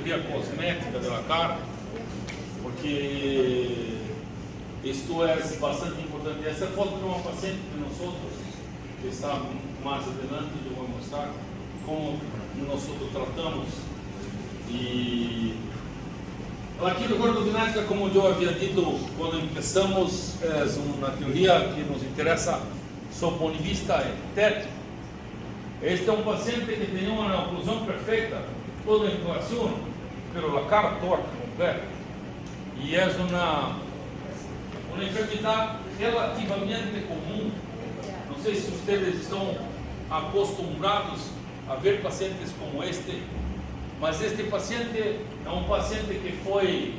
cirugía cosmética de la cara, porque esto es bastante importante. Esta foto de una paciente de nosotros, que está más adelante, yo voy a mostrar cómo nosotros tratamos. Y la cirugía ortognática, como yo había dicho cuando empezamos, es una cirugía que nos interesa su punto de vista estético. Este es un paciente que tenía una oclusión perfecta, toda inflación, pero la cara torta completa. Y es una enfermedad relativamente común. No sé si ustedes están acostumbrados a ver pacientes como este, mas este paciente é um paciente que foi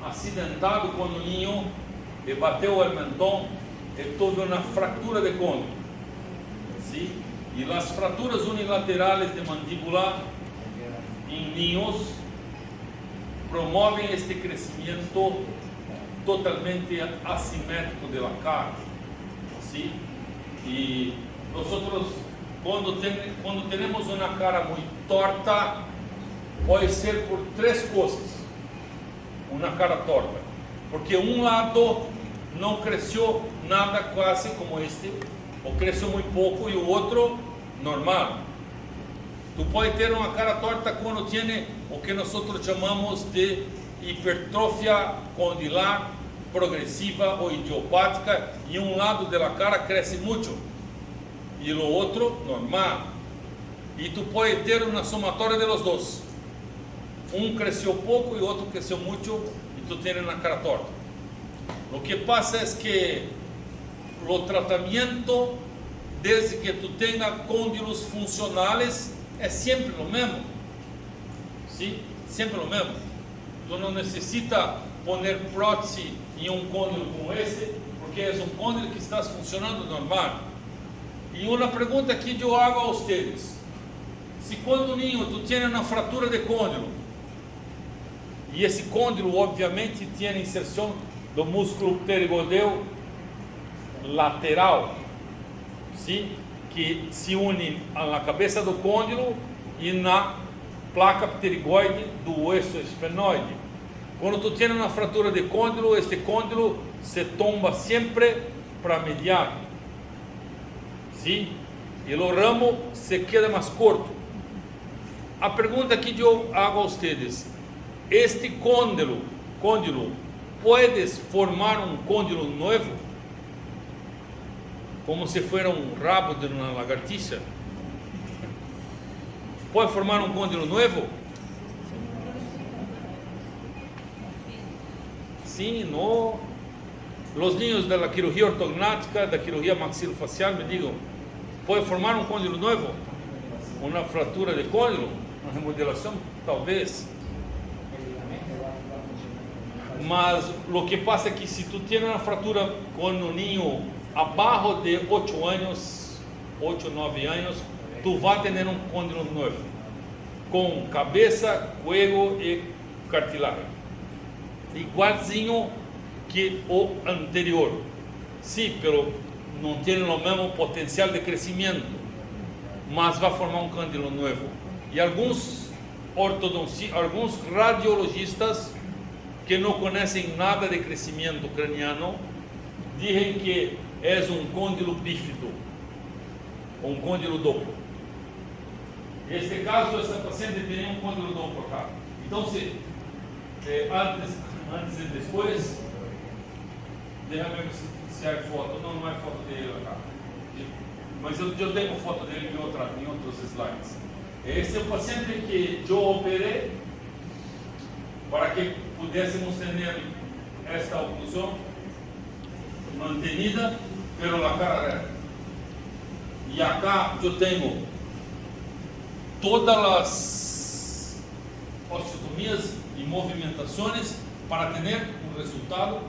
acidentado quando niño, e bateu el mentón e teve uma fratura de côndilo. ¿Sí? E as fraturas unilaterales de mandíbula em niños promovem este crescimento totalmente assimétrico de la cara. ¿Sí? E nós, quando temos uma cara muito torta, pode ser por três coisas. Uma cara torta, porque um lado não cresceu nada, quase como este, ou cresceu muito pouco, e o outro normal. Tu pode ter uma cara torta quando tem o que nós chamamos de hipertrofia condilar progressiva ou idiopática, e um lado da cara cresce muito e o outro normal. E tu pode ter uma somatória de los dois. Um cresceu pouco e o outro cresceu muito, e tu tens uma cara torta. O que passa é que o tratamento, desde que tu tenha cóndilos funcionais, é sempre o mesmo. Sim? Sempre o mesmo. Tu não necessita poner prótese em um côndilo como esse, porque é um côndilo que está funcionando normal. E uma pergunta que eu hago a vocês: se quando niño tu tem uma fratura de côndilo, e esse côndilo obviamente tem inserção do músculo pterigodeu lateral, sim? Que se une na cabeça do côndilo e na placa pterigoide do osso esfenoide. Quando tu tem uma fratura de côndilo, este côndilo se tomba sempre para mediar, sim? E o ramo se queda mais curto. A pergunta que eu hago a vocês: este côndilo puedes formar um côndilo novo, como se fosse um rabo de uma lagartixa? Pode formar um côndilo novo? Sim, no. Os niños da cirurgia ortognática, da cirurgia maxilofacial, me digam, pode formar um côndilo novo? Uma fratura de côndilo? Uma remodelação? Talvez. Mas o que passa é que se tu tem uma fratura com um niño abaixo de 8 anos, 8, 9 anos, tu vai ter um côndilo novo, com cabeça, cuello e cartilagem, igualzinho que o anterior. Sim, pero não tem o mesmo potencial de crescimento, mas vai formar um côndilo novo. E alguns radiologistas que não conhecem nada de crescimento craniano dizem que é um côndilo bífido, um côndilo duplo. Neste caso, essa paciente tem um côndilo duplo acá. Então, antes e depois, deixa-me se há foto. Não é foto dele acá, mas eu tenho foto dele em outros slides. Esse é o paciente que eu operei para que pudéssemos ter esta oclusão mantenida pela cara reta. E acá eu tenho todas as osteotomias e movimentações para ter um resultado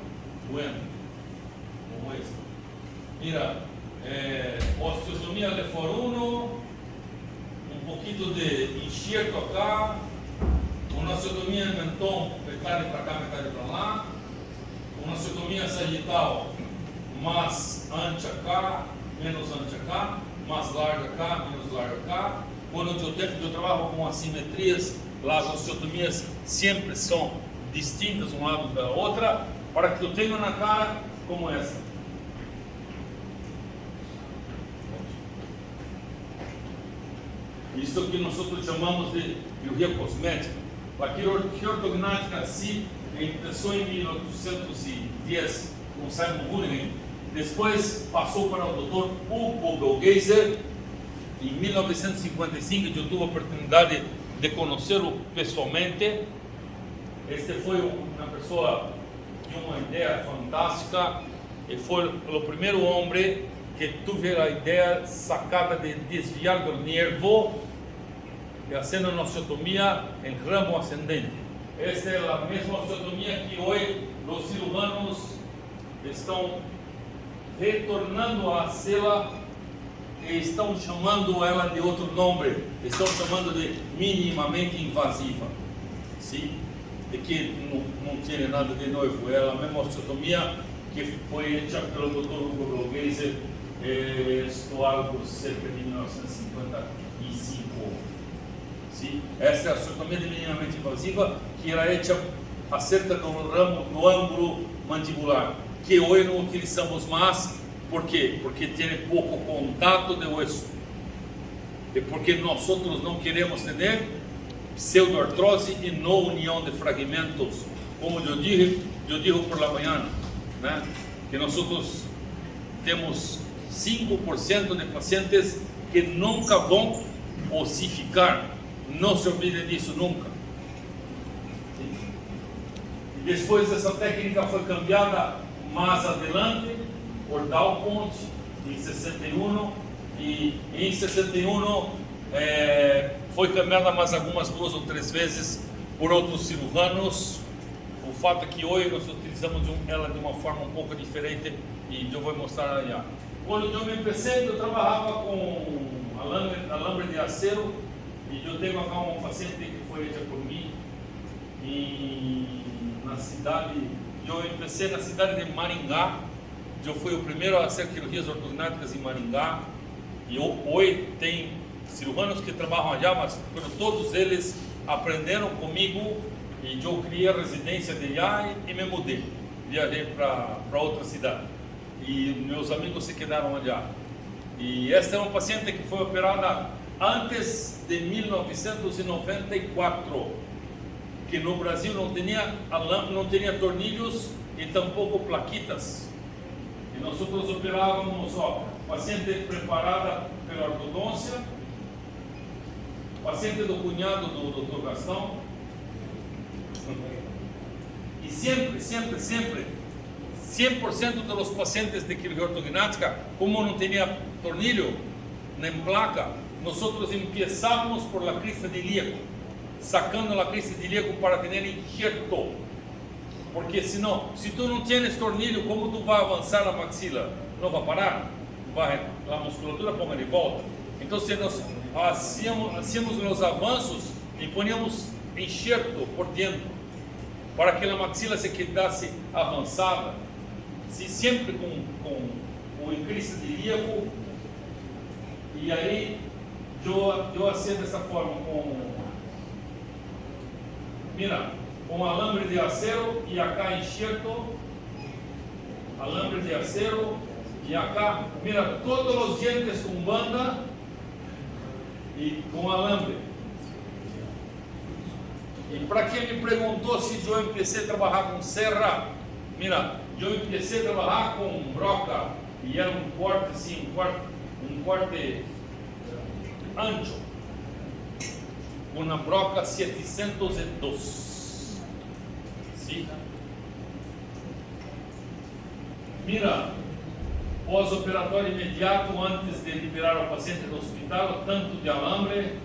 bueno, como este. Mira, osteotomia de for 1, um pouquinho de enxerto acá, uma osteotomia de mentón, metade para cá, metade para lá, uma osteotomia sagital mais ancha acá, menos ancha acá, mais larga cá, menos larga cá. Quando eu trabalho com assimetrias as osteotomias sempre são distintas um lado da outra, para que eu tenha uma cara como essa. Isso que nós chamamos de cirurgia cosmética. A cirurgia ortognática sim começou em 1810 com Simon Hooligan, depois passou para o Dr. Hugo Belgeiser. Em 1955 eu tive a oportunidade de conhecê-lo pessoalmente. Este foi uma pessoa que tinha uma ideia fantástica e foi o primeiro homem que teve a ideia sacada de desviar do nervo e fazendo uma osteotomia em ramo ascendente. Esta é a mesma osteotomia que hoje os cirujanos estão retornando à cela e estão chamando ela de outro nome, estão chamando de minimamente invasiva. Sim? E que não tinha nada de novo, é a mesma osteotomia que foi feita pelo Dr. Hugo Belgeiser, situado por cerca de 1955. Sim? Essa é a osteotomia de minimamente invasiva que era feita acerca do ramo do ângulo mandibular, que hoje não utilizamos mais. Por quê? Porque tem pouco contato de osso. E porque nós outros não queremos ter pseudoartrose e não união de fragmentos. Como eu digo por la manhã, né? Que nós outros temos 5% de pacientes que nunca vão ossificar. Não se olvide disso nunca. E depois essa técnica foi cambiada mais adiante por Dal Ponte em 61 e em 61 foi cambiada mais algumas 2 ou 3 vezes por outros cirujanos. O fato é que hoje nós utilizamos ela de uma forma um pouco diferente e eu vou mostrar aí. Quando eu me comecei, eu trabalhava com alambre de acero e eu tenho aqui um paciente que foi feita por mim na cidade. Eu comecei na cidade de Maringá. Eu fui o primeiro a fazer cirurgias ortognáticas em Maringá e hoje tem cirujanos que trabalham allá, mas todos eles aprenderam comigo e eu criei a residência de allá e me mudei, viajei para outra cidade e meus amigos se quedaram allá. E esta é uma paciente que foi operada antes de 1994, que no Brasil não tinha tornilhos e tampouco plaquitas. E nós operávamos, paciente preparada pela ortodôncia, paciente do cunhado do Dr. Gastão, e sempre, 100% dos pacientes de cirurgia ortognática, como não tinha tornilho nem placa, nós começávamos por la crista de ilíaco, sacando a crista de ilíaco para ter enxerto. Porque senão, se tu não tienes tornilho, como tu vai avançar a maxila? Não vai parar? A musculatura põe de volta. Então, se nós hacíamos os avanços e poníamos enxerto por dentro, para que a maxila se quedasse avançada, sempre com crista de ilíaco, e aí eu hacía dessa forma, com alambre de acero e acá enxerto, alambre de acero e acá, todos os dientes com banda e com alambre. E para quem me perguntou se eu comecei a trabalhar com serra, eu comecei a trabalhar com broca e era um corte assim, um corte ancho, com uma broca 702. Pós-operatório imediato, antes de liberar o paciente do hospital, tanto de alambre,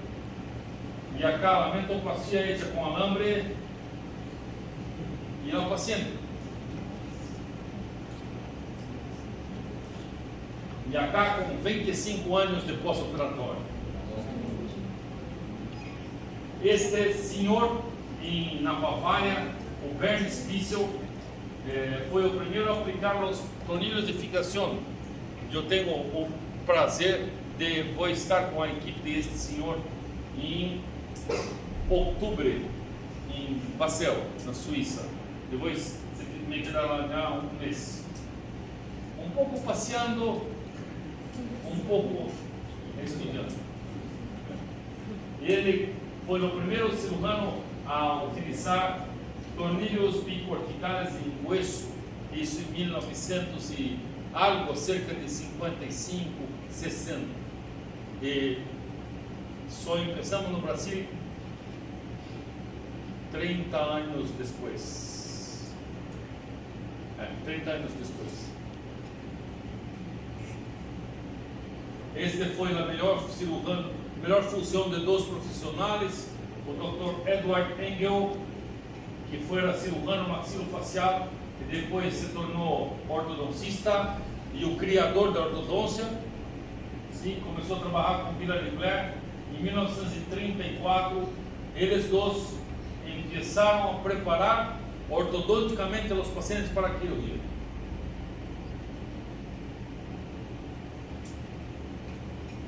e acá a mentoplastia feita com alambre, e ao paciente. E acá com 25 anos de pós-operatório. Este senhor na Bavária, o Bernd Spiessel, foi o primeiro a aplicar os tornilhos de fixação. Eu tenho o prazer de vou estar com a equipe deste senhor em outubro em Basel, na Suíça. Depois me quedar lá já um mês. Um pouco passeando, um pouco estudando. Ele foi o primeiro cirurgião a utilizar tornilhos bicorticais em hueso, isso em 1900 e algo, cerca de 55, 60. E só começamos no Brasil 30 anos depois. 30 anos depois. Este foi a melhor função de dois profissionais, o Dr. Edward Engel, que foi cirurgião maxilofacial e depois se tornou ortodoncista e o criador da ortodôncia. Sim, começou a trabalhar com Villard Black. Em 1934, eles dois começaram a preparar ortodonticamente os pacientes para a cirurgia.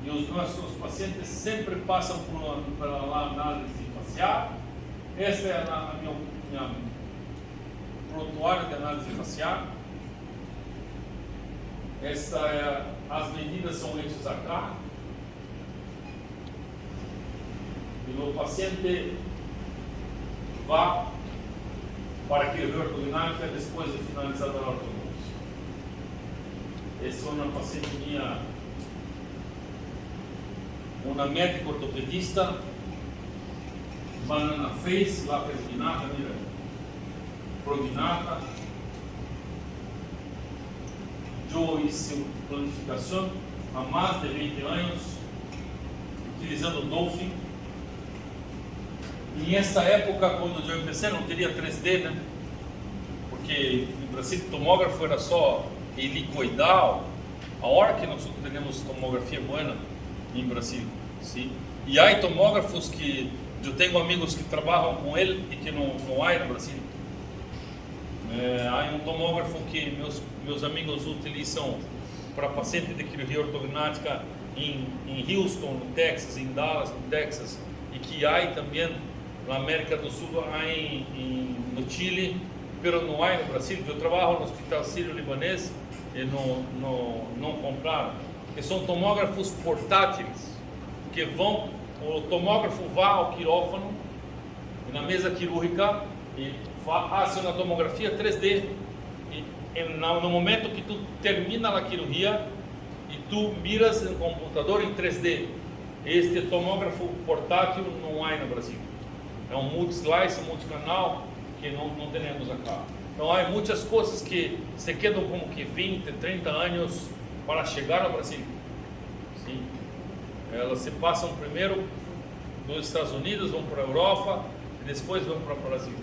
E os nossos pacientes sempre passam por uma análise facial. Esta é a minha prontuário de análise facial. As medidas são feitas acá. E o paciente vai para a cirurgia ortognática depois de finalizar a ortodôncia. Essa é uma paciente minha, uma médica ortopedista, banana face, lá prognata, mira, prognata. Eu hice planificação há mais de 20 anos, utilizando Dolphin. E nessa época, quando eu comecei, não teria 3D, né? Porque no Brasil o tomógrafo era só helicoidal. A hora que nós temos tomografia boa em Brasil, sim. E há tomógrafos que eu tenho amigos que trabalham com ele e que não há no Brasil. Há um tomógrafo que meus amigos utilizam para pacientes de cirurgia ortognática em Houston, no Texas, em Dallas, no Texas, e que há também na América do Sul, há no Chile, mas não há no Brasil. Eu trabalho no Hospital Sírio-Libanês e não compraram, que são tomógrafos portáteis, que o tomógrafo vai ao quirófano, na mesa cirúrgica, e faz uma tomografia 3D. E no momento que tu termina a cirurgia, e tu miras no computador em 3D. Este tomógrafo portátil não há no Brasil. É um multi-slice, multicanal, que não temos acá. Então há muitas coisas que se quedam como que 20, 30 anos para chegar ao Brasil. Sim. Elas se passam primeiro dos Estados Unidos, vão para a Europa e depois vão para o Brasil.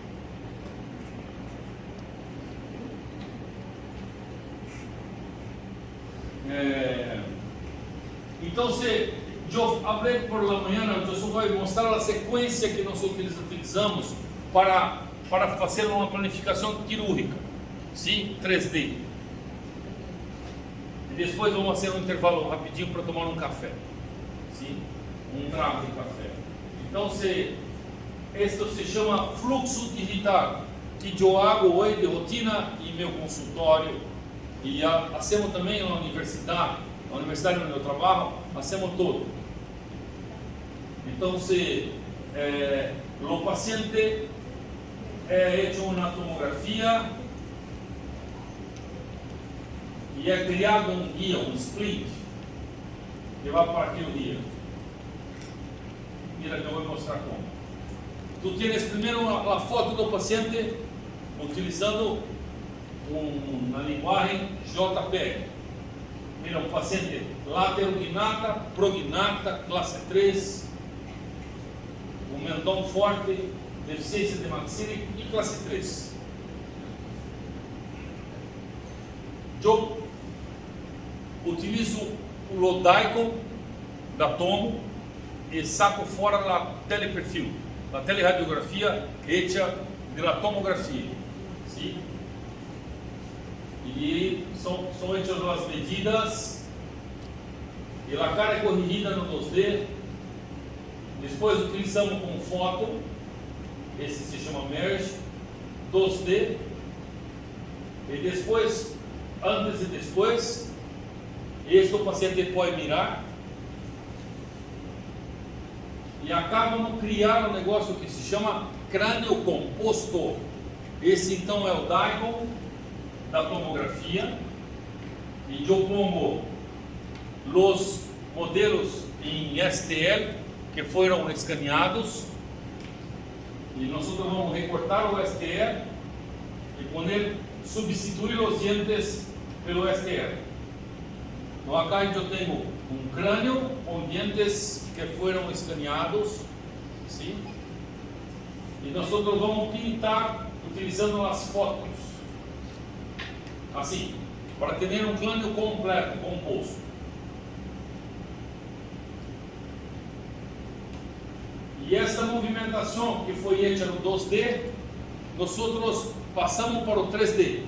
Então, se eu falei por la manhã, eu só vou mostrar a sequência que nós utilizamos para fazer uma planificação cirúrgica, sim, 3D. E depois vamos fazer um intervalo rapidinho para tomar um café, sim, um trago de café. Então, isto se chama fluxo digital, que eu hago hoje de rotina em meu consultório e fazemos também na universidade onde eu trabalho, fazemos tudo. Então, o paciente é feito uma tomografia e é criado um guia, um split, que vai para aquele guia. Mira que eu vou mostrar como. Tu tens primeiro a foto do paciente utilizando uma linguagem JPEG. Mira, um paciente laterognata, prognata, classe 3, um mentão forte, deficiência de maxila e classe 3. Eu utilizo o lodaico da tomo e saco fora a teleperfil, a teleradiografia hecha da tomografia. Sim? E são hechas as medidas e a cara é corrigida no 2D Depois utilizamos com foto, esse se chama Merge, 2D, e depois, antes e depois, este o paciente pode mirar, e acabam de criar um negócio que se chama crânio composto. Esse então é o diagram da tomografia, e eu pongo os modelos em STL que foram escaneados, e nós vamos recortar o STL e poner, substituir os dientes pelo STL. Então acá eu tenho um crânio com dientes que foram escaneados, sim? E nós vamos pintar utilizando as fotos, assim, para ter um crânio completo, composto. E essa movimentação que foi feita no 2D, nós passamos para o 3D,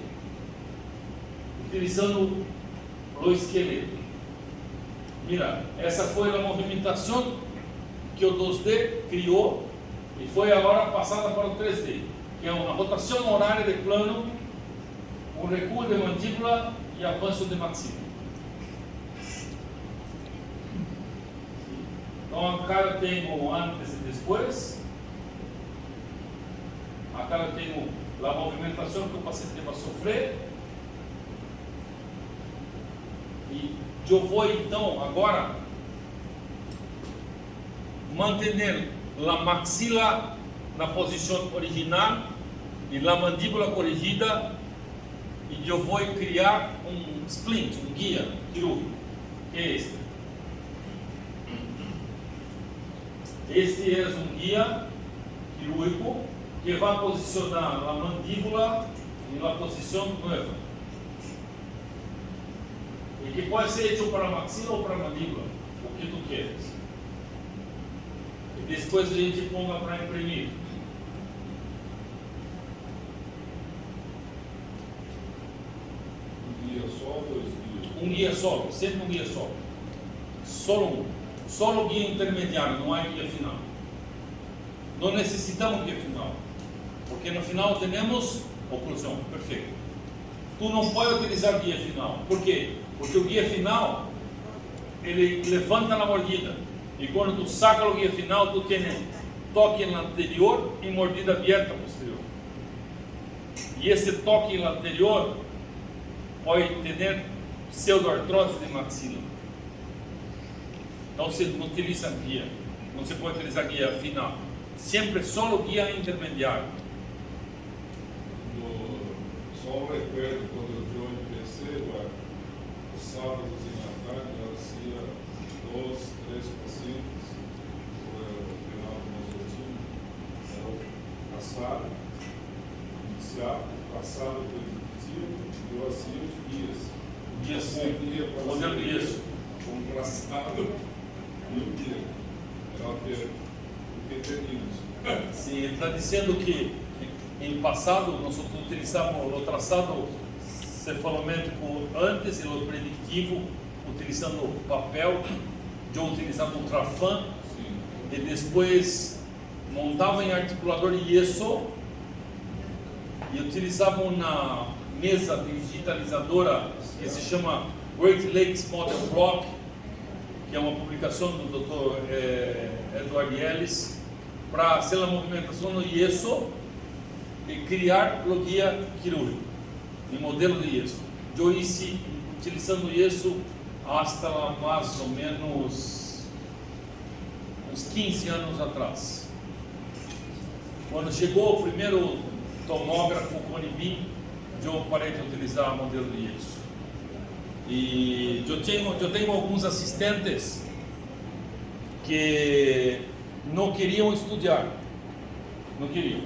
utilizando o esqueleto. Mira, essa foi a movimentação que o 2D criou e foi agora passada para o 3D, que é uma rotação horária de plano, um recuo de mandíbula e avanço de maxila. Então acá eu tenho antes e depois, acá eu tenho a movimentação que o paciente vai sofrer, e eu vou então agora manter a maxila na posição original e a mandíbula corrigida, e eu vou criar um splint, um guia quirúrgico, que é este. Este é um guia quirúrgico que vai posicionar a mandíbula em uma posição nova, e que pode ser feito para a maxila ou para a mandíbula, o que tu queres. E depois a gente ponga para imprimir. Um guia só ou 2 guias? Um guia só, sempre um guia só. Só um. Só o guia intermediário, não há guia final. Não necessitamos guia final, porque no final temos oclusão, perfeito. Tu não pode utilizar guia final. Por quê? Porque o guia final, ele levanta na mordida, e quando tu saca o guia final, tu tem toque anterior e mordida aberta posterior. E esse toque anterior pode ter pseudoartrose de maxila. Então você não utiliza guia, não se pode utilizar guia final, sempre só o guia intermediário. Só um recuerdo, quando eu fui ao IPC, os sábados e na tarde, eu fazia 2, 3 pacientes, no final do nosso time, era o passado, inicial, passado positivo, eu fazia os guias. Guia sim, modelo isso. Um traçado. Era o que teríamos. Sim, ele está dizendo que em passado nós utilizamos o traçado cefalométrico antes e o preditivo utilizando papel, eu utilizava o Trafan, e depois montava em articulador de yeso e utilizava uma mesa digitalizadora que se chama Great Lakes Model Block, que é uma publicação do Dr. Edward Ellis, para fazer a movimentação no yeso e criar o guia quirúrgico, em modelo de yeso. Eu hice utilizando yeso hasta mais ou menos uns 15 anos atrás. Quando chegou o primeiro tomógrafo Conibim, eu parei de utilizar o modelo de yeso. E eu tenho alguns assistentes que não queriam estudar, não queriam.